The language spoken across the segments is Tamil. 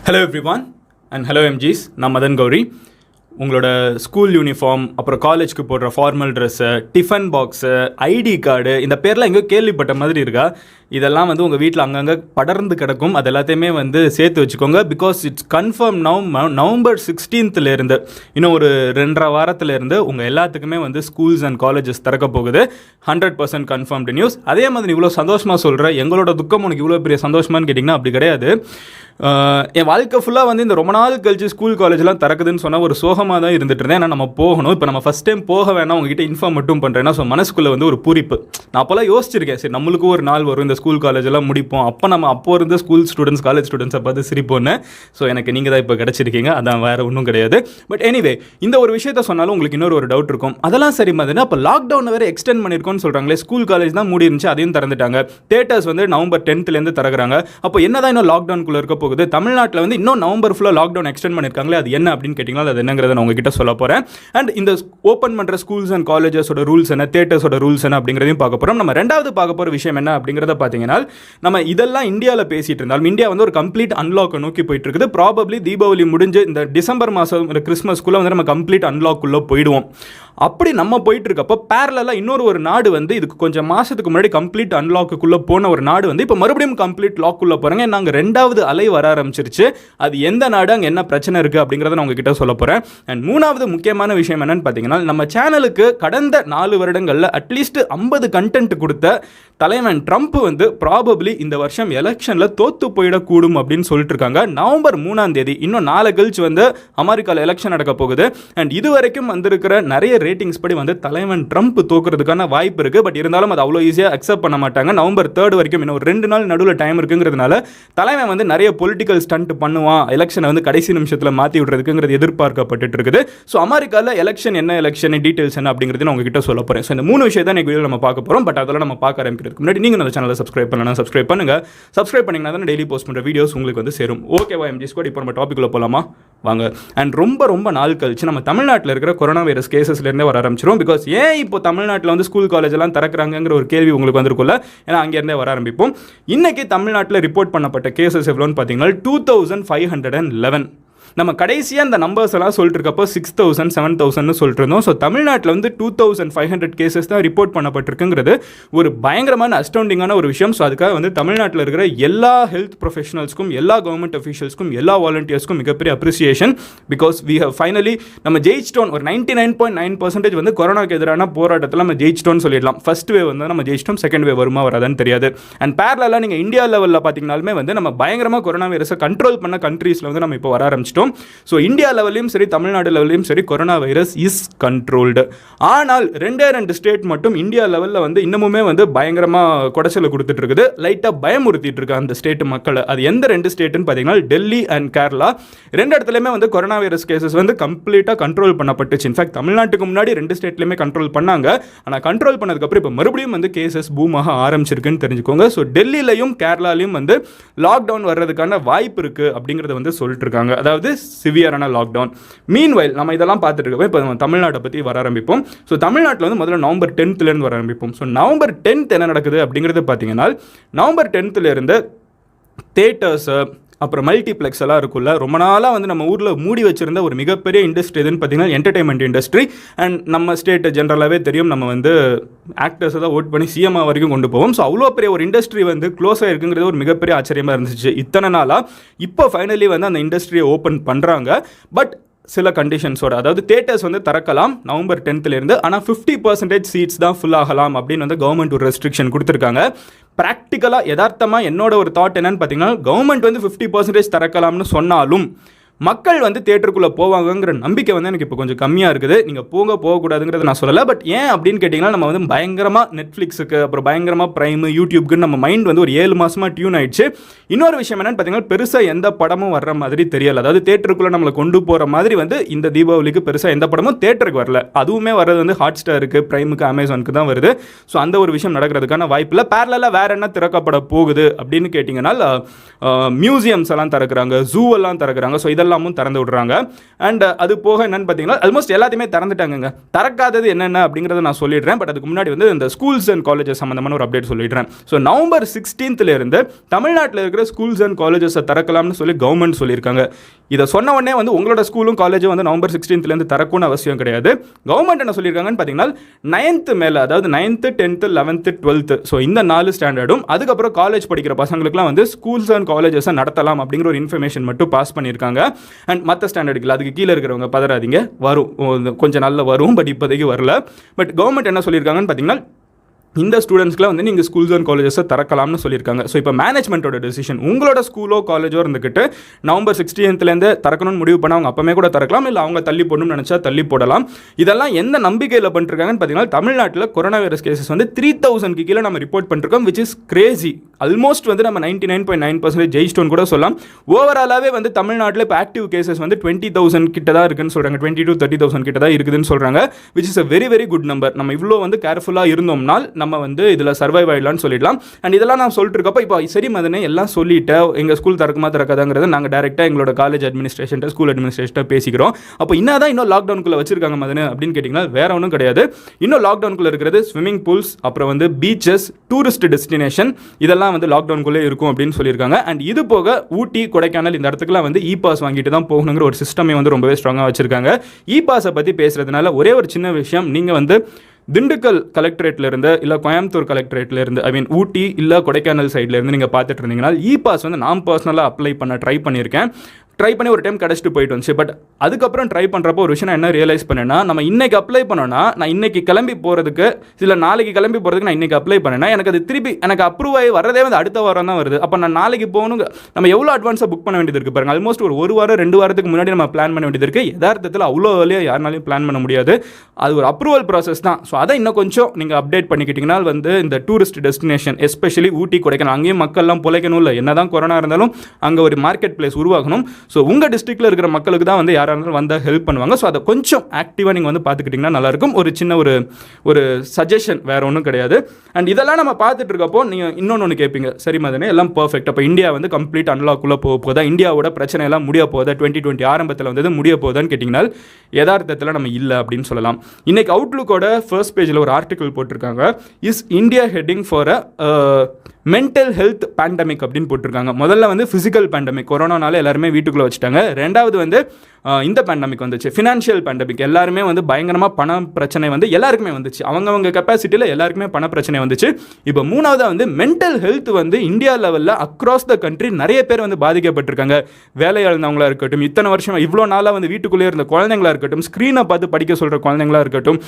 Hello everyone and hello MGs. நான் மதன் கௌரி. உங்களோட ஸ்கூல் யூனிஃபார்ம், அப்புறம் காலேஜ்க்கு போடுற formal dress, tiffin box, ID card, இந்த பேர்லாம் எங்கேயோ கேள்விப்பட்ட மாதிரி இருக்கா? இதெல்லாம் உங்கள் வீட்டில் அங்கங்கே படர்ந்து கிடக்கும். அது எல்லாத்தையுமே சேர்த்து வச்சுக்கோங்க. Because it's confirm November 16th இன்னும் ஒரு 2.5 வாரத்திலேருந்து உங்கள் எல்லாத்துக்குமே ஸ்கூல்ஸ் அண்ட் காலேஜஸ் திறக்க போகுது. 100% கன்ஃபார்ம்டு நியூஸ். அதே மாதிரி இவ்வளோ சந்தோஷமாக சொல்கிறேன். எங்களோட துக்கம் உனக்கு இவ்வளோ பெரிய சந்தோஷமானு கேட்டிங்கன்னா அப்படி கிடையாது. என் வாழ்க்கை ஃபுல்லாக இந்த ரொம்ப நாள் கழிச்சு ஸ்கூல் காலேஜ்லாம் திறக்குதுன்னு சொன்னால் ஒரு சோகமாக தான் இருந்துட்டு இருந்தேன். ஏன்னா நம்ம போகணும். இப்போ நம்ம ஃபஸ்ட் டைம் போக வேணாம், உங்ககிட்ட இன்ஃபார்ம் மட்டும் பண்ணுறேன்னா ஸோ மனசுக்குள்ளே ஒரு பூரிப்பு. நான் அப்போல்லாம் யோசிச்சிருக்கேன், சரி நம்மளுக்கும் ஒரு நாள் வரும் இந்த ஸ்கூல் காலேஜெல்லாம் முடிப்போம், அப்போ இருந்த ஸ்கூல் ஸ்டூடெண்ட்ஸ் காலேஜ் ஸ்டூடெண்ட்ஸை பார்த்து சிரிப்போன்னு. ஸோ எனக்கு நீங்கள் தான் இப்போ கிடச்சிருக்கீங்க, அதான் வேறு ஒன்றும் கிடையாது. பட் எனிவே, இந்த ஒரு விஷயத்த சொன்னாலும் உங்களுக்கு இன்னொரு டவுட் இருக்கும். அதெல்லாம் சரி மாதிரி அப்போ லாக்டவுன் வேறு எக்ஸ்டெண்ட் பண்ணியிருக்கோன்னு சொல்கிறாங்களே, ஸ்கூல் காலேஜ் தான் மூடி இருந்துச்சு, அதையும் திறந்துட்டாங்க. Theatres November 10th திறக்கிறாங்க. அப்போ என்னதான் இன்னும் லாக்டவுனுக்குள்ளே இருக்க போகுது? தமிழ்நாட்டில் இன்னும் நவம்பர் ஃபுல்லாக லாக்டவுன் எக்ஸ்டெண்ட் பண்ணியிருக்காங்களே, அது என்ன அப்படின்னு கேட்டிங்கன்னா அது என்னங்கிறத நான் உங்ககிட்ட சொல்ல போகிறேன். அண்ட் இந்த ஓப்பன் பண்ணுற ஸ்கூல்ஸ் அண்ட் காலேஜஸோட ரூல்ஸ் என்ன, தியேட்டர்ஸோட ரூல்ஸ் என்ன அப்படிங்கிறதையும் பார்க்க போகிறோம். நம்ம ரெண்டாவது பார்க்க போகிற விஷயம் என்ன அப்படிங்கிறத பார்த்தீங்கன்னா, நம்ம இதெல்லாம் இந்தியாவில் பேசிட்டு இருந்தாலும் இந்தியா ஒரு கம்ப்ளீட் அன்லாக்கை நோக்கி போயிட்டு இருக்குது. ப்ராபப்ளி தீபாவளி முடிஞ்சு இந்த டிசம்பர் மாதம் கிறிஸ்மஸ்க்குள்ளே நம்ம கம்ப்ளீட் அன்லாக்குள்ளே போயிடுவோம். அப்படி நம்ம போயிட்டு இருக்கப்போ பேரலாக இன்னொரு நாடு இதுக்கு கொஞ்சம் மாதத்துக்கு முன்னாடி கம்ப்ளீட் அன்லாக்குள்ளே போன ஒரு நாடு இப்போ மறுபடியும் கம்ப்ளீட் லாக்குள்ளே போகிறாங்க. நாங்கள் ரெண்டாவது அலை வர ஆரம்பிச்சிருச்சு. அது எந்த நாடு, அங்கே என்ன பிரச்சனை இருக்குது அப்படிங்கிறத நான் உங்ககிட்ட சொல்ல போகிறேன். அண்ட் மூணாவது முக்கியமான விஷயம் என்னன்னு பார்த்தீங்கன்னா, நம்ம சேனலுக்கு கடந்த 4 வருடங்களில் அட்லீஸ்ட் 50 கண்டென்ட் கொடுத்த தலைவன் ட்ரம்ப் ப்ராபப்ளி இந்த வருஷம் எலெக்ஷனில் தோத்து போயிடக்கூடும் அப்படின்னு சொல்லிட்டு இருக்காங்க. நவம்பர் 3 இன்னும் 4 கழிச்சு அமெரிக்காவில் எலெக்ஷன் நடக்க போகுது. அண்ட் இது வரைக்கும் வந்திருக்கிற நிறைய ரேட்டிங்ஸ் படி தலைவன் ட்ரம்ப் தோக்குறதுக்கான வாய்ப்பு இருக்குது. பட் இருந்தாலும் அது அவ்வளோ ஈஸியாக அக்செப்ட் பண்ண மாட்டாங்க. நவம்பர் 3 வரைக்கும் இன்னும் ஒரு 2 நாள் நடுவில் டைம் இருக்குங்கிறதுனால தலைவன் நிறைய பொலிட்டிக்கல் ஸ்டண்ட் பண்ணுவான், எலெக்ஷனை கடைசி நிமிஷத்தில் மாற்றி விடுறதுக்குங்கிறது எதிர்பார்க்கப்பட்டு இருக்குது. ஸோ அமெரிக்காவில் எலெக்ஷன் என்ன, எலெக்ஷன் டீட்டெயில்ஸ் என்ன அப்படிங்கிறது நான் உங்ககிட்ட சொல்ல போகிறேன். ஸோ இந்த 3 விஷயம் தான் வீடியோ நம்ம பார்க்க போகிறோம். பட் அதெல்லாம் நம்ம பார்க்க ஆரம்பிக்கிறதுக்கு முன்னாடி நீங்கள் அந்த சேனலை சப்ஸ்கிரைப் பண்ணலாம், சப்ஸ்கிரைப் பண்ணுங்கள். சப்ஸ்கிரைப் பண்ணிங்கன்னா தான் டெய்லி போஸ்ட் பண்ணுற வீடியோஸ் உங்களுக்கு சேரும். ஓகேவா எம்ஜி ஸ்குவாட்? இப்போ நம்ம டாப்பிக்குள்ளே போகலாமா? வாங்க. அண்ட் ரொம்ப நாள் கழிச்சு நம்ம தமிழ்நாட்டில் இருக்கிற கொரோனா வைரஸ் கேசஸ்லேருந்தே வர ஆரம்பிச்சிடும். பிகாஸ் ஏன் இப்போ தமிழ்நாட்டில் ஸ்கூல் காலேஜ் எல்லாம் திறக்கிறாங்கிற ஒரு கேள்வி உங்களுக்கு வந்திருக்கும்ல. ஏன்னா அங்கேருந்தே வர ஆரம்பிப்போம். இன்னைக்கு தமிழ்நாட்டில் ரிப்போர்ட் பண்ணப்பட்ட கேசஸ் எவ்வளோன்னு பார்த்தீங்கன்னா 2511. நம்ம கடைசியாக அந்த நம்பர்ஸ் எல்லாம் சொல்லிட்டு இருக்கப்போ 6000 7000 சொல்லிட்டு இருந்தோம். ஸோ தமிழ்நாட்டில் 2500 கேசஸ் தான் ரிப்போர்ட் பண்ணப்பட்டிருக்குங்கிறது ஒரு பயங்கரமான அஸ்டவுண்டிங்கான ஒரு விஷயம். ஸோ அதுக்காக தமிழ்நாட்டில் இருக்கிற எல்லா ஹெல்த் ப்ரொஃபஷனல்ஸ்க்கும், எல்லா கவர்மெண்ட் அஃபீஷியல்ஸ்க்கும், எல்லா வாலண்டியர்ஸ்க்கும் மிகப்பெரிய appreciation. Because we have finally நம்ம ஜெயிச்சிட்டோம். ஒரு 99.9% கொரோனாக்கு எதிரான போராட்டத்தில் நம்ம ஜெயிச்சிட்டோம்னு சொல்லிடலாம். ஃபர்ஸ்ட் வேவ் நம்ம ஜெயிச்சிட்டோம், செகண்ட் வேவ் வருமா வராதான்னு தெரியாது. அண்ட் பேரலாக நீங்கள் இந்தியா லெவலில் பார்த்தீங்கன்னாலுமே நம்ம பயங்கரமாக கொரோனா வைரஸை கண்ட்ரோல் பண்ண கண்ட்ரீஸில் நம்ம இப்போ வர ஆரம்பிச்சிட்டோம். ஸோ இந்தியா லெவலையும் சரி, தமிழ்நாடு லெவலையும் சரி, கொரோனா வைரஸ் இஸ் கண்ட்ரோல்டு. ஆனால் 2 ஸ்டேட் மட்டும் இந்தியா லெவலில் இன்னமுமே பயங்கரமாக குடைச்சலை கொடுத்துட்டு இருக்குது, லைட்டாக பயமுறுத்திட்டு இருக்கு அந்த ஸ்டேட் மக்களை. அது எந்த 2 ஸ்டேட்டுன்னு பார்த்தீங்கன்னா டெல்லி அண்ட் கேரளா. 2 இடத்துலையுமே கொரோனா வைரஸ் கேசஸ் கம்ப்ளீட்டாக கண்ட்ரோல் பண்ணப்பட்டுச்சு. இன்ஃபேக்ட் தமிழ்நாட்டுக்கு முன்னாடி 2 ஸ்டேட்லையுமே கண்ட்ரோல் பண்ணாங்க. ஆனால் கண்ட்ரோல் பண்ணதுக்கப்புறம் இப்போ மறுபடியும் கேசஸ் பூமாக ஆரம்பிச்சிருக்குன்னு தெரிஞ்சுக்கோங்க. ஸோ டெல்லியிலையும் கேரளாலையும் லாக்டவுன் வர்றதுக்கான வாய்ப்பு இருக்குது அப்படிங்கிறத சொல்லிட்டு இருக்காங்க. அதாவது சிவியரான லாக்டவுன். மீன்வைல் நம்ம இதெல்லாம் பார்த்துட்டு இருக்கோம். இப்போ நம்ம தமிழ்நாட்டை பற்றி வர ஆரம்பிப்போம். ஸோ தமிழ்நாட்டில் முதல்ல நவம்பர் 10th வர ஆரம்பிப்போம். ஸோ நவம்பர் 10th என்ன நடக்குது அப்படிங்கிறது பார்த்தீங்கன்னா, நவம்பர் 10th தியேட்டர்ஸு, அப்புறம் மல்டிப்ளெக்ஸ் எல்லாம் இருக்குல்ல, ரொம்ப நாளாக நம்ம ஊரில் மூடி வச்சிருந்த ஒரு மிகப்பெரிய இண்டஸ்ட்ரி எதுன்னு பார்த்தீங்கன்னா என்டர்டைன்மெண்ட் இண்டஸ்ட்ரி. அண்ட் நம்ம ஸ்டேட் ஜென்ரலாகவே தெரியும், நம்ம ஆக்டர்ஸை தான் ஓட் பண்ணி சிஎம்ஆ வரைக்கும் கொண்டு போவோம். ஸோ அவ்வளோ பெரிய ஒரு இண்டஸ்ட்ரி க்ளோஸ் ஆகிருக்குங்கிறது ஒரு மிகப்பெரிய ஆச்சரியமாக இருந்துச்சு இத்தனை நாளாக. இப்போ ஃபைனலி அந்த இண்டஸ்ட்ரியை ஓப்பன் பண்ணுறாங்க. பட் சில கண்டிஷன்ஸோட, அதாவது தியேட்டர்ஸ் திறக்கலாம் நவம்பர் 10th, ஆனால் 50% சீட்ஸ் தான் ஃபுல் ஆகலாம் அப்படின்னு கவர்மெண்ட் ஒரு ரெஸ்ட்ரிக்ஷன் கொடுத்துருக்காங்க. ப்ராக்டிக்கலாக யதார்த்தமாக என்னோட ஒரு தாட் என்னன்னு பார்த்தீங்கன்னா, கவர்மெண்ட் 50% திறக்கலாம்னு சொன்னாலும் மக்கள் தியேட்டருக்குள்ளே போவாங்கங்கிற நம்பிக்கை எனக்கு இப்போ கொஞ்சம் கம்மியாக இருக்குது. நீங்கள் போகக்கூடாதுங்கிறத நான் சொல்லலை. பட் ஏன் அப்படின்னு கேட்டிங்கன்னா, நம்ம பயங்கரமாக நெட்ஃப்ளிக்ஸுக்கு, அப்புறம் பயங்கரமாக ப்ரைம், யூடியூப்க்கு நம்ம மைண்ட் ஒரு 7 மாதமாக டியூன் ஆயிடுச்சு. இன்னொரு விஷயம் என்னன்னு பார்த்தீங்கன்னா, பெருசாக எந்த படமும் வர்ற மாதிரி தெரியல. அதாவது தியேட்டருக்குள்ளே நம்மளை கொண்டு போகிற மாதிரி இந்த தீபாவளிக்கு பெருசாக எந்த படமும் தியேட்டருக்கு வரல. அதுவுமே வர்றது ஹாட் ஸ்டாருக்கு, ப்ரைமுக்கு, அமேசானுக்கு தான் வருது. ஸோ அந்த ஒரு விஷயம் நடக்கிறதுக்கான வாய்ப்பு இல்லை. பேரலாக வேறு என்ன திறக்கப்பட போகுது அப்படின்னு கேட்டிங்கன்னா, மியூசியம்ஸ் எல்லாம் திறக்கிறாங்க, ஜூ எல்லாம் திறக்கிறாங்க. ஸோ அதெல்லாமும் திறந்து விடுறாங்க. அண்ட் அது போக என்னன்னு பார்த்தீங்கன்னா ஆல்மோஸ்ட் எல்லாத்தையுமே திறந்துட்டாங்க. திறக்காதது என்னென்ன அப்படிங்கிறத நான் சொல்லிடுறேன். பட் அதுக்கு முன்னாடி வந்து இந்த ஸ்கூல்ஸ் அண்ட் காலேஜஸ் சம்மந்தமான ஒரு அப்டேட் சொல்லிடுறேன். ஸோ நவம்பர் 16th இருந்து தமிழ்நாட்டில் இருக்கிற ஸ்கூல்ஸ் அண்ட் காலேஜஸை திறக்கலாம்னு சொல்லி கவர்மெண்ட் சொல்லியிருக்காங்க. இதை சொன்ன உடனே வந்து உங்களோட ஸ்கூலும் காலேஜும் வந்து நவம்பர் 16th திறக்கணும்னு அவசியம் கிடையாது. கவர்மெண்ட் என்ன சொல்லியிருக்காங்கன்னு பார்த்தீங்கன்னா 9th மேலே, அதாவது 9th 10th 11th 12th, so இந்த 4 ஸ்டாண்டர்டும் அதுக்கப்புறம் காலேஜ் படிக்கிற பசங்களுக்குலாம் வந்து ஸ்கூல்ஸ் அண்ட் காலேஜஸை நடத்தலாம் அப்படிங்கிற ஒரு இன்ஃபர்மேஷன் மட்டும் பாஸ் பண்ணியிருக்காங்க. அண்ட் மற்ற ஸ்டாண்டர்டுக்கு அதுக்கு கீழே இருக்கிறவங்க பதறாதீங்க, வரும், கொஞ்சம் நாளில் வரும், பட் இப்போதைக்கு வரல. பட் கவர்மெண்ட் என்ன சொல்லியிருக்காங்கன்னு பார்த்தீங்கன்னா இந்த ஸ்டூடெண்ட்ஸ்க்குலாம் வந்து நீங்கள் ஸ்கூல்ஸ் அண்ட் காலேஜஸை திறக்கலாம்னு சொல்லியிருக்காங்க. ஸோ இப்போ மேனேஜ்மெண்ட்டோட டெசிஷன். உங்களோட ஸ்கூலோ காலேஜோ இருந்துக்கிட்டு நவம்பர் 16th திறக்கணும்னு முடிவு பண்ண அவங்க அப்பமே கூட திறக்கலாம், இல்லை அவங்க தள்ளி போடணும்னு நினச்சா தள்ளி போடலாம். இதெல்லாம் எந்த நம்பிக்கையில் பண்ணிருக்காங்கன்னு பார்த்தீங்கன்னா தமிழ்நாட்டில் கொரோனா வைரஸ் கேசஸ் வந்து 3000 கீழே நம்ம ரிப்போர்ட் பண்ணிருக்கோம், விச் இஸ் கிரேசி. ஆல்மோஸ்ட் வந்து நம்ம 99.9% ஜெயிச்சிட்டோன்னு கூட சொல்லலாம். ஓவராலாகவே வந்து தமிழ்நாட்டில் இப்போ ஆக்டிவ் கேசஸ் வந்து 20,000 கிட்ட தான் இருக்குன்னு சொல்கிறாங்க, 20,000 to 30,000 கிட்ட தான் இருக்குதுன்னு சொல்கிறாங்க, which is a very very good number. நம்ம இவ்வளோ வந்து கேர்ஃபுல்லாக இருந்தோம்னால் நம்ம வந்து இதில் சர்வைவ் ஆகிடலான்னு சொல்லிடலாம். அண்ட் இதெல்லாம் நான் சொல்லிட்டு இருக்கப்போ இப்போ சரி மதனே எல்லாம் சொல்லிவிட்டேன், எங்கள் ஸ்கூல் திறக்குமா திறக்காதாங்கிறத நாங்கள் டேரெக்டாக எங்களோட காலேஜ் அட்மினிஸ்ட்ரேஷன் ஸ்கூல் அட்மினிஸ்ட்ரேஷன் பேசிக்கிறோம். அப்போ இன்னும் லாக்டவுனுக்குள்ளே வச்சிருக்காங்க மதனு அப்படின்னு கேட்டிங்கன்னா வேற ஒன்றும் கிடையாது. இன்னும் லாக்டவுனுக்குள்ளே இருக்கிறது ஸ்விம்மிங் பூல்ஸ், அப்புறம் வந்து பீச்சஸ், டூரிஸ்ட் டெஸ்டினேஷன், இதெல்லாம் வந்து லாக்டவுனுக்குள்ளே இருக்கும் அப்படின்னு சொல்லியிருக்காங்க. அண்ட் இது போக ஊட்டி, கொடைக்கானல் இந்த இடத்துக்குலாம் வந்து இ பாஸ் வாங்கிட்டு தான் போகணுங்கிற ஒரு சிஸ்டமே வந்து ரொம்பவே ஸ்ட்ராங்காக வச்சிருக்காங்க. இ பாஸை பற்றி பேசுறதுனால ஒரே ஒரு சின்ன விஷயம், நீங்கள் வந்து திண்டுக்கல் கலெக்டரேட்லேருந்து இல்லை கோயம்புத்தூர் கலெக்டரேட்லேருந்து, ஐ மீன் ஊட்டி இல்லை கொடைக்கானல் சைட்லேருந்து நீங்கள் பார்த்துட்டு இருந்தீங்கன்னா இ பாஸ் வந்து நான் பர்சனலாக அப்ளை ட்ரை பண்ணியிருக்கேன். ட்ரை பண்ணி ஒரு டைம் கிடச்சிட்டு போயிட்டு வந்துச்சு. பட் அதுக்கப்புறம் ட்ரை பண்ணுறப்போ ஒரு விஷயம் நான் என்ன ரியலைஸ் பண்ணேன்னா, நம்ம இன்றைக்கி அப்ளை பண்ணோன்னா நான் இன்றைக்கி கிளம்பி போகிறதுக்கு இல்லை நாளைக்கு கிளம்பி போகிறதுக்கு நான் இன்றைக்கி அப்ளை பண்ணேன்னா எனக்கு அது திருப்பி எனக்கு அப்ரூவ் ஆகி வரதே வந்து அடுத்த வாரம் தான் வருது. அப்போ நான் நாளைக்கு போகணும், நம்ம எவ்வளோ அட்வான்ஸாக புக் பண்ண வேண்டியது இருக்குது பாருங்கள். ஆல்மோஸ்ட் ஒரு வாரம் 2 வாரத்துக்கு முன்னாடி நம்ம பிளான் பண்ண வேண்டியது இருக்குது. யதார்த்தத்தில் அவ்வளோ வேலையாக யாருனாலையும் பிளான் பண்ண முடியாது. அது ஒரு அப்ரூவல் ப்ராசஸ் தான். ஸோ அதை இன்னும் கொஞ்சம் நீங்கள் அப்டேட் பண்ணிக்கிட்டிங்கன்னா வந்து இந்த டூரிஸ்ட் டெஸ்டினேஷன் எஸ்பெஷலி ஊட்டி, கொடைக்கானல், அங்கேயும் மக்கள்லாம் பிழைக்கணும், இல்லை என்ன தான் கொரோனா இருந்தாலும் அங்கே ஒரு மார்க்கெட் பிளேஸ் உருவாகணும். ஸோ உங்கள் டிஸ்ட்ரிக்ட் இருக்கிற மக்களுக்கு தான் வந்து யாராக இருந்தாலும் வந்தால் ஹெல்ப் பண்ணுவாங்க. ஸோ அதை கொஞ்சம் ஆக்டிவாக நீங்கள் வந்து பார்த்துக்கிட்டிங்கன்னா நல்லாயிருக்கும். ஒரு சின்ன ஒரு சஜஷன், வேறு ஒன்றும் கிடையாது. அண்ட் இதெல்லாம் நம்ம பார்த்துட்டு இருக்கப்போ நீங்கள் இன்னொன்று கேட்பீங்க, சரி மதனே எல்லாம் பர்ஃபெக்ட், அப்போ இந்தியா வந்து கம்ப்ளீட் அன்லாக்குள்ளே போதா, இந்தியாவோட பிரச்சனை எல்லாம் முடிய போதா, 2020 ஆரம்பத்தில் வந்து முடிய போதான்னு கேட்டிங்கன்னா யதார்த்தத்தில் நம்ம இல்லை அப்படின்னு சொல்லலாம். இன்றைக்கி அவுட்லுக்கோட ஃபர்ஸ்ட் பேஜில் ஒரு ஆர்டிக்கல் போட்டிருக்காங்க, is India heading for a mental health pandemic அப்படின்னு போட்டிருக்காங்க. முதல்ல வந்து ஃபிசிக்கல் பேண்டமிக், கொரோனானால எல்லாருமே வீட்டுக்குள்ளே வச்சுட்டாங்க. ரெண்டாவது வந்து இந்த பேண்டமிக் வந்துச்சு, ஃபினான்ஷியல் பேண்டமிக். எல்லாருமே வந்து பயங்கரமாக பண பிரச்சனை வந்து எல்லாருக்குமே வந்துச்சு, அவங்கவுங்க கெப்பாசிட்டியில் எல்லாருக்குமே பண பிரச்சனை வந்துச்சு. இப்போ மூணாவதாக வந்து மென்டல் ஹெல்த் வந்து இந்தியா லெவலில் அக்ராஸ் த கண்ட்ரி நிறைய பேர் வந்து பாதிக்கப்பட்டிருக்காங்க. வேலையாக இருந்தவங்களா இருக்கட்டும், இத்தனை வருஷம் இவ்வளோ நாளாக வந்து வீட்டுக்குள்ளே இருந்த குழந்தைங்களா இருக்கட்டும், ஸ்க்ரீனை பார்த்து படிக்க சொல்கிற குழந்தைங்களா இருக்கட்டும்,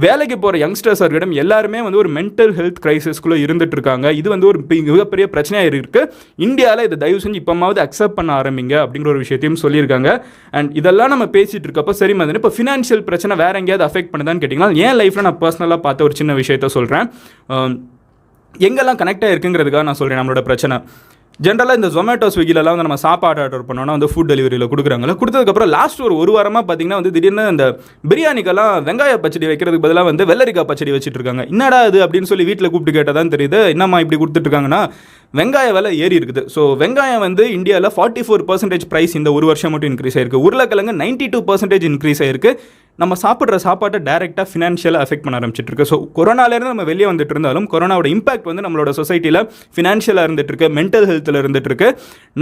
வேலைக்கு போகிற யங்ஸ்டர்ஸாக இருக்கட்டும், எல்லாருமே வந்து ஒரு மென்டல் ஹெல்த் கிரைசிஸ்குள்ளே இருந்துட்டு இருக்காங்க. இது வந்து ஒரு மிகப்பெரிய பிரச்சனையாக இருக்குது இந்தியாவில். இதை தயவு செஞ்சு இப்போமாவது அக்செப்ட் பண்ண ஆரம்பிங்க அப்படிங்கிற ஒரு விஷயத்தையும் சொல்லியிருக்காங்க. அண்ட் இதெல்லாம் நம்ம பேசிகிட்டு இருக்கப்போ சரி மாதிரி இப்போ ஃபினான்ஷியல் பிரச்சனை வேறு எங்கேயாவது அஃபெக்ட் பண்ணுதான்னு கேட்டிங்கன்னா என் லைஃப்பில் நான் பர்சனலாக பார்த்த ஒரு சின்ன விஷயத்த சொல்கிறேன். எங்கெல்லாம் கனெக்ட் ஆகிருக்குங்கிறதுக்காக நான் சொல்கிறேன். நம்மளோட பிரச்சனை ஜென்ரலாக இந்த ஜொமேட்டோ, ஸ்விக்கிலலாம் வந்து நம்ம சாப்பாடு ஆர்டர் பண்ணோன்னா வந்து ஃபுட் டெலிவரியில் கொடுக்குறாங்களா, கொடுத்ததுக்கப்புறம் லாஸ்ட் ஒரு வாரமாக பார்த்தீங்கன்னா வந்து திடீர்னு இந்த பிரியாணிக்கெல்லாம் வெங்காய பச்சடி வைக்கிறதுக்கு பதிலாக வந்து வெள்ளரிக்காய் பச்சடி வச்சுட்டு இருக்காங்க. என்னடா அது அப்படின்னு சொல்லி வீட்டில் கூப்பிட்டு கேட்டால் தான் தெரியுது, என்னம்மா இப்படி கொடுத்துட்ருக்காங்கன்னா வெங்காய விலை ஏறி இருக்குது. ஸோ வெங்காயம் வந்து இந்தியாவில் 44% ப்ரைஸ் இந்த ஒரு வருஷம் மட்டும் இன்க்ரீஸ் ஆயிருக்கு. உருளைக்கிழங்கு 92% இன்க்ரீஸ் ஆயிருக்கு. நம்ம சாப்பிட்ற சாப்பாட்டை டேரெக்டாக ஃபினான்ஷியலாக அஃபெக்ட் பண்ண ஆரம்பிச்சிட்டு இருக்கு. ஸோ கொரோனாலேருந்து நம்ம வெளியே வந்துட்டு இருந்தாலும் கொரோனாவோட இம்பாக்ட் வந்து நம்மளோட சொசைட்டியில் ஃபினான்ஷியலாக இருந்துட்டு இருக்கு, மென்டல் ஹெல்த்தில் இருந்துட்டு இருக்கு.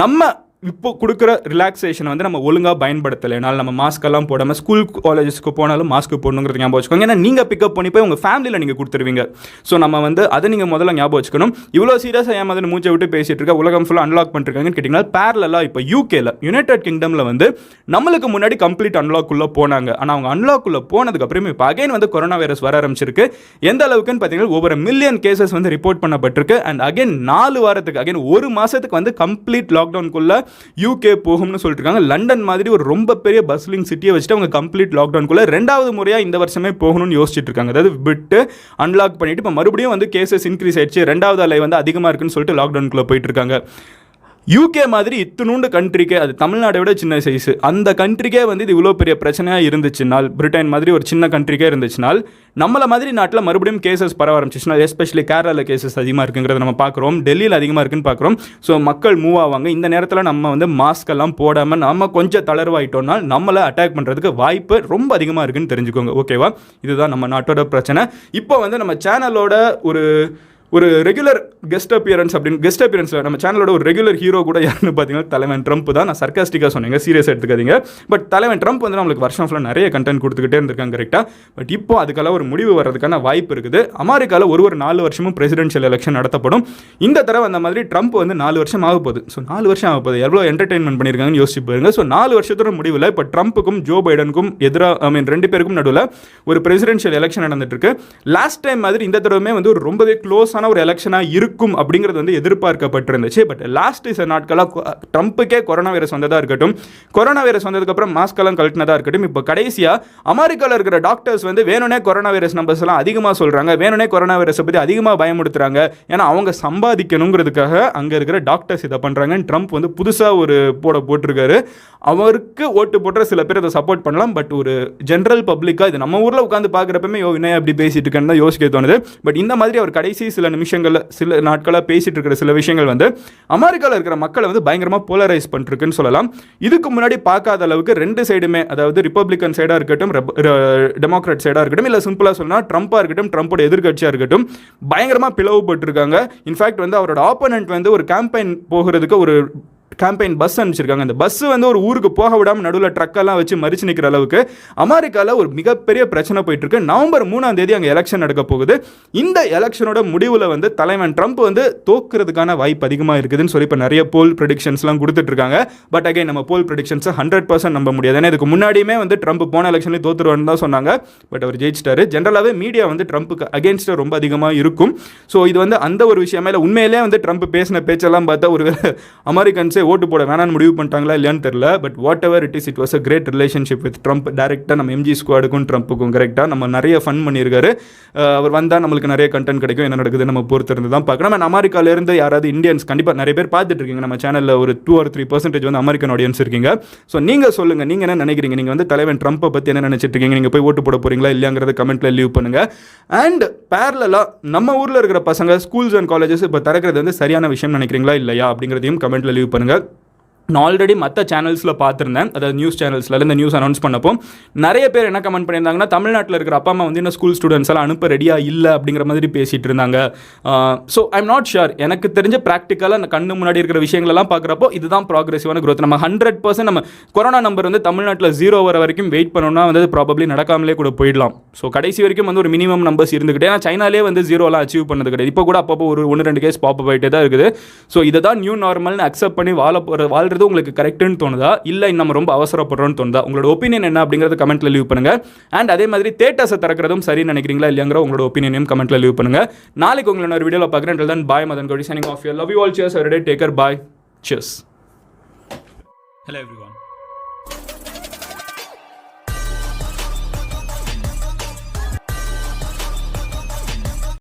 நம்ம இப்போ கொடுக்குற ரிலாக்ஸேஷன் வந்து நம்ம ஒழுங்காக பயன்படுத்தலைனால நம்ம மாஸ்க்கெல்லாம் போடாமல் ஸ்கூல் காலேஜஸ்க்கு போனாலும் மாஸ்க் போடணுங்கிறது ஞாபகம் வச்சுக்கோங்க. ஏன்னா நீங்கள் பிக்கப் பண்ணி போய் உங்கள் ஃபேமிலியில் நீங்கள் கொடுத்துருவீங்க. ஸோ நம்ம வந்து அதை நீங்கள் முதல்ல ஞாபகம் வச்சுக்கணும். இவ்வளோ சீரியஸாக ஏன் மாதிரி மூச்சை விட்டு பேசிகிட்டு இருக்க, உலகம் ஃபுல்லாக அன்லாக் பண்ணிருக்காங்கன்னு கேட்டிங்கன்னா பேரலாக இப்போ யூகேல, யுனைடெட் கிங்டமில் வந்து நம்மளுக்கு முன்னாடி கம்ப்ளீட் அன்லாக்குள்ளே போனாங்க. ஆனால் அவங்க அன்லாக்குள்ளே போனதுக்கப்புறம் இப்போ அகைன் வந்து கொரோனா வைரஸ் வர ஆரம்பிச்சிருக்கு. எந்த அளவுக்குன்னு பார்த்தீங்கன்னா ஒவ்வொரு மில்லியன் கேசஸ் வந்து ரிப்போர்ட் பண்ணப்பட்டிருக்கு. அண்ட் அகைன் 4 வாரத்துக்கு அகைன் 1 மாதத்துக்கு வந்து கம்ப்ளீட் லாக்டவுனுக்குள்ளே யூகே போகும்னு சொல்லிட்டு இருக்காங்க. லண்டன் மாதிரி ஒரு ரொம்ப பெரிய பஸ்லிங் சிட்டியை வச்சுட்டு அவங்க கம்ப்ளீட் லாக்டவுனுக்குள்ள 2வது முறையாக இந்த வருஷமே போகணும்னு யோசிச்சுட்டு இருக்காங்க. அதாவது விட்டு அன்லாக் பண்ணிட்டு இப்போ மறுபடியும் வந்து கேசஸ் இன்க்ரீஸ் ஆயிடுச்சு, 2வது அலை வந்து அதிகமாக இருக்குன்னு சொல்லிட்டு லாக்டவுனுக்குள்ள போயிட்டு இருக்காங்க. யூகே மாதிரி இத்தினூண்டு கண்ட்ரிக்கே, அது தமிழ்நாடை விட சின்ன சைஸு, அந்த கண்ட்ரிக்கே வந்து இது இவ்வளோ பெரிய பிரச்சனையாக இருந்துச்சுனால், பிரிட்டன் மாதிரி ஒரு சின்ன கண்ட்ரிக்கே இருந்துச்சுனால், நம்மளை மாதிரி நாட்டில் மறுபடியும் கேசஸ் பரவ ஆரம்பிச்சிச்சுனால், எஸ்பெஷலி கேரளாவில் கேசஸ் அதிகமாக இருக்குங்கிறத நம்ம பார்க்குறோம், டெல்லியில் அதிகமாக இருக்குன்னு பார்க்குறோம். ஸோ மக்கள் மூவ் ஆவாங்க. இந்த நேரத்தில் நம்ம வந்து மாஸ்க் எல்லாம் போடாமல் நம்ம கொஞ்சம் தளர்வாயிட்டோம்னா நம்மளை அட்டாக் பண்ணுறதுக்கு வாய்ப்பு ரொம்ப அதிகமாக இருக்குன்னு தெரிஞ்சுக்கோங்க. ஓகேவா? இதுதான் நம்ம நாட்டோட பிரச்சனை. இப்போ வந்து நம்ம சேனலோட ஒரு ரெகுலர் கெஸ்ட் அப்பியரன்ஸ் அப்படின்னு கெஸ்ட் அப்பியரன்ஸில் நம்ம சேனலோட ஒரு ரெகுலர் ஹீரோ கூட யாருன்னு பார்த்தீங்கன்னா தலைவன் ட்ரம்ப் தான். நான் சர்க்காஸ்டிக்காக சொன்னீங்க, சீரியஸ் எடுத்துக்காதீங்க. பட் தலைவன் ட்ரம்ப் வந்து நம்மளுக்கு வருஷம் ஃபுல்லாக நிறைய கண்டென்ட் கொடுத்துக்கிட்டே இருந்திருக்காங்க கரெக்டாக. பட் இப்போ அதுக்கெல்லாம் ஒரு முடிவு வர்றதுக்கான வாய்ப்பு இருக்குது. அமெரிக்காவில் ஒரு 4 வருஷமும் பிரசிடென்ஷியல் எலெக்ஷன் நடத்தப்படும். இந்த தடவை அந்த மாதிரி ட்ரம்ப் வந்து 4 வருஷம் ஆக போகுது. ஸோ 4 வருஷம் ஆக போகுது, எவ்வளோ என்டர்டெயின்மெண்ட் பண்ணியிருக்காங்கன்னு யோசிச்சு பாருங்க. ஸோ 4 வருஷத்தோட முடிவில் இப்போ ட்ரம்ப்புக்கும் ஜோ பைடனுக்கும் எதிராக ரெண்டு பேருக்கும் நடுவில் ஒரு பிரசிடென்ஷியல் எலெக்ஷன் நடந்துட்டு இருக்கு. லாஸ்ட் டைம் மாதிரி இந்த தடவை வந்து ஒரு ரொம்பவே க்ளோஸான ஒரு எலெக்ஷனாக இருக்கும் அப்படிங்கிறது வந்து எதிர்பார்க்கப்பட்டிருந்துச்சு. பட் லாஸ்ட் சில நாட்களாக ட்ரம்ப்புக்கே கொரோனா வைரஸ் வந்ததாக இருக்கட்டும், கொரோனா வைரஸ் வந்ததுக்கப்புறம் மாஸ்க் எல்லாம் கழட்டினதாக இருக்கட்டும், இப்போ கடைசியாக அமெரிக்காவில் இருக்கிற டாக்டர்ஸ் வந்து வேணும்னே கொரோனா வைரஸ் நம்பர்ஸ் எல்லாம் அதிகமாக சொல்கிறாங்க, வேணும்னே கொரோனா வைரஸை பற்றி அதிகமாக பயமுடுத்துறாங்க, ஏன்னா அவங்க சம்பாதிக்கணுங்கிறதுக்காக அங்கே இருக்கிற டாக்டர்ஸ் இதை பண்ணுறாங்கன்னு ட்ரம்ப் வந்து புதுசாக ஒரு போட்டிருக்காரு. அவருக்கு ஓட்டு போட்டுற சில பேர் அதை சப்போர்ட் பண்ணலாம். பட் ஒரு ஜென்ரல் பப்ளிக்காக இது நம்ம ஊரில் உட்காந்து பார்க்குறப்பமே வினய் அப்படி பேசிட்டு இருக்கேன்னு தான் யோசிக்க தோணுது. பட் இந்த மாதிரி அவர் கடைசி சில நிமிஷங்களில் சில நாட்களாக பேசிட்டு இருக்கிற சில விஷயங்கள் வந்து அமெரிக்காவில் இருக்கிற மக்களை வந்து பயங்கரமாக போலரைஸ் பண்ணிருக்குன்னு சொல்லலாம். இதுக்கு முன்னாடி பார்க்காத அளவுக்கு ரெண்டு சைடுமே, அதாவது ரிப்பப்ளிகன் சைடாக இருக்கட்டும், டெமோக்ராட் சைடாக இருக்கட்டும், இல்லை சிம்பிளாக சொன்னால் ட்ரம்ப்பாக இருக்கட்டும், ட்ரம்ப்போட எதிர்கட்சியாக இருக்கட்டும், பயங்கரமாக பிளவுபட்டுருக்காங்க. இன்ஃபேக்ட் வந்து அவரோட ஆப்போனன்ட் வந்து ஒரு கேம்பெயின் போகிறதுக்கு ஒரு கேம்பெயின் பஸ் அனுப்பிச்சிருக்காங்க. அந்த பஸ் வந்து ஒரு ஊருக்கு போக விடாமல் நடுவில் ட்ரக்கெல்லாம் வச்சு மறிச்சு நிற்கிற அளவுக்கு அமெரிக்காவில் ஒரு மிகப்பெரிய பிரச்சனை போயிட்டு இருக்கு. நவம்பர் 3ஆம் தேதி அங்கே எலெக்ஷன் நடக்க போகுது. இந்த எலெக்ஷனோட முடிவில் வந்து தலைவன் ட்ரம்ப் வந்து தோக்குறதுக்கான வாய்ப்பு அதிகமாக இருக்குதுன்னு சொல்லி இப்போ நிறைய போல் ப்ரெடிக்ஷன்ஸ்லாம் கொடுத்துட்டு இருக்காங்க. பட் அகைன் நம்ம போல் ப்ரெடிக்ஷன்ஸை 100% நம்ப முடியாது. ஏன்னா இதுக்கு முன்னாடியுமே வந்து ட்ரம்ப் போன எலெக்ஷன்லேயே தோத்துருவான்னு தான் சொன்னாங்க. பட் அவர் ஜெயிச்சிட்டாரு. ஜென்ரலாகவே மீடியா வந்து ட்ரம்ப்புக்கு அகேன்ஸ்டாக ரொம்ப அதிகமாக இருக்கும். ஸோ இது வந்து அந்த ஒரு விஷயமே இல்லை. உண்மையிலே வந்து ட்ரம்ப் பேசின பேச்செல்லாம் பார்த்தா ஒரு அமெரிக்கன்ஸே ஓட்டு போட வேணான்னு முடிவு பண்ணிட்டாங்களா இல்லையான்னு தெரியல. But whatever it is, it was a great relationship with Trump. டேரெக்டாக நம்ம எம்ஜி ஸ்குவாடுக்கும் ட்ரம்ப்புக்கும் கரெக்டாக நம்ம நிறைய ஃபன் பண்ணியிருக்காரு. அவர் வந்தால் நம்மளுக்கு நிறைய கண்டென்ட் கிடைக்கும். என்ன நடக்குது நம்ம பொறுத்திருந்து தான் பார்க்கணும். நம்ம அமெரிக்காவிலேருந்து யாராவது இந்தியன்ஸ் கண்டிப்பாக நிறைய பேர் பார்த்துட்டு இருக்கீங்க. நம்ம சேனலில் ஒரு 2 or 3% வந்து அமெரிக்கன் ஆடியன்ஸ் இருக்கீங்க. ஸோ நீங்கள் சொல்லுங்கள், நீங்கள் என்ன நினைக்கிறீங்க? நீங்கள் வந்து தலைவன் ட்ரம்ப்பை பற்றி என்ன நினச்சிட்டு இருக்கீங்க? நீங்கள் போய் ஓட்டு போட போகிறீங்களா இல்லையாங்கிறத கமெண்ட்டில் லீவ் பண்ணுங்கள். அண்ட் பேரலாக நம்ம ஊரில் இருக்கிற பசங்க ஸ்கூல்ஸ் அண்ட் காலேஜஸ் இப்போ திறக்கிறது வந்து சரியான விஷயம் நினைக்கிறீங்களா இல்லையா அப்படிங்கிறதையும் கமெண்ட்டில் லீவ் பண்ணுங்கள். நான் ஆல்ரெடி மற்ற சேனல்ஸில் பார்த்துருந்தேன், அதாவது நியூஸ் சேனல்ஸில் இந்த நியூஸ் அனௌன்ஸ் பண்ணப்போ நிறைய பேர் என்ன கமெண்ட் பண்ணியிருந்தாங்கன்னா, தமிழ்நாட்டில் இருக்கிற அப்பா அம்மா வந்து இன்னும் ஸ்கூல் ஸ்டூடெண்ட்ஸ் எல்லாம் அனுப்ப ரெடியாக இல்லை அப்படிங்கிற மாதிரி பேசிகிட்டு இருந்தாங்க. So I'm not sure. எனக்கு தெரிஞ்ச ப்ராக்டிக்கலாக அந்த கண்ணு முன்னாடி இருக்கிற விஷயங்களெல்லாம் பார்க்குறப்போ இதுதான் ப்ராக்ரெசிவான growth. நம்ம 100% நம்ம கொரோனா நம்பர் வந்து தமிழ்நாட்டில் 0 வர வரைக்கும் வெயிட் பண்ணோம்னா வந்து ப்ராபப்ளி நடக்காமலே கூட போயிடலாம். ஸோ கடைசி வரைக்கும் வந்து ஒரு மினிமம் நம்பர்ஸ் இருந்துக்கிட்டே, ஏன்னா சைனாலே வந்து 0 அச்சீவ் பண்ணது கிடையாது. இப்போ கூட அப்பப்போ ஒரு 1-2 கேஸ் பாப்பப் ஆகிட்டே தான் இருக்குது. ஸோ இதை தான் நியூ நார்மல்னு அக்செப்ட் பண்ணி வாழ்றது உங்களுக்கு கரெக்டுன்னு தோணுதா இல்லை நம்ம ரொம்ப அவசரப்படுறோன்னு தோணுதா? உங்களோட ஒப்பீனியன் என்ன அப்படிங்கிறத கமெண்ட்ல லீவ் பண்ணுங்க. அண்ட் அதே மாதிரி தேட்டர்ஸை திறக்கிறதும் சரி நினைக்கிறீங்களா இல்லையாங்கிற உங்களோட ஒப்பீனியனையும் கமெண்ட்ல லீவ் பண்ணுங்க. நாளைக்கு உங்களோட ஒரு வீடியோவில் பார்க்குறேன். Until then, bye, Madan Gauri signing off here. Love you all. Cheers every day. Take care. Bye. Cheers. Hello everyone.